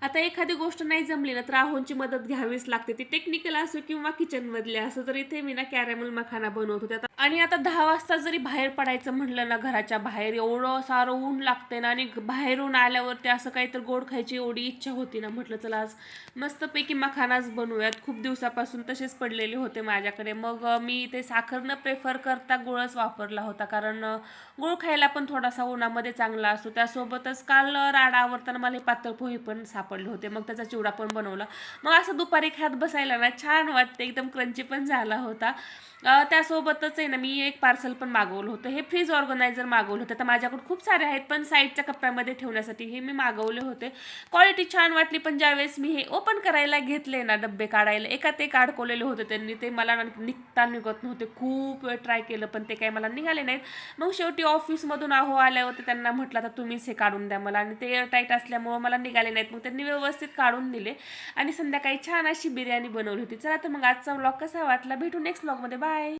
आता एखादी गोष्ट नाही जमली ना, तर राहोंची मदत घ्यावीच लागते. ती टेक्निकल असो किंवा किचनमधली असो. तर इथे मी ना कॅरॅमल मखाना बनवत होते. आणि आता 10 वाजता जरी बाहेर पडायचं म्हटलं ना, घराच्या बाहेर एवढं सारं ऊन लागते ना, आणि बाहेरून आल्यावरती असं काहीतरी गोड खायची एवढी इच्छा होती ना, म्हटलं चला आज मस्तपैकी मखानाच बनवूयात. खूप दिवसापासून तसेच पडलेले होते माझ्याकडे. मग मी ते साखर न प्रेफर करता गुळच वापरला होता, कारण गूळ खायला पण थोडासा उन्हामध्ये चांगला असतो. त्यासोबतच काल राडा आवरताना मला हे पातळ पोहे पण सापडले होते, मग त्याचा चिवडा पण बनवला. मग असं दुपारी खात बसायला ना छान वाटते, एकदम क्रंची पण झाला होता. त्यासोबतच आहे ना, मी एक पार्सल पण मागवलं होतं. हे फ्रीज ऑर्गनायझर मागवलं होतं. तर माझ्याकडे खूप सारे आहेत, पण साईडच्या कप्प्यामध्ये ठेवण्यासाठी हे मी मागवले होते. क्वालिटी छान वाटली, पण ज्यावेळेस मी हे ओपन करायला घेतले ना, डब्बे काढायला, एकात एक अडकवलेले होते त्यांनी. ते मला निघत नव्हते. खूप वेळ ट्राय केलं, पण ते काही मला निघाले नाहीत. मग शेवटी ऑफिसमधून आल्यावरती त्यांना म्हटलं आता तुम्हीच हे काढून द्या मला, आणि ते एअरटाईट असल्यामुळं मला निघाले नाहीत. मग त्यांनी व्यवस्थित काढून दिले आणि संध्याकाळी छान अशी बिर्याणी बनवली होती. चला तर मग आजचा व्लॉग कसा वाटला, भेटू नेक्स्ट व्लॉगमध्ये. बाय.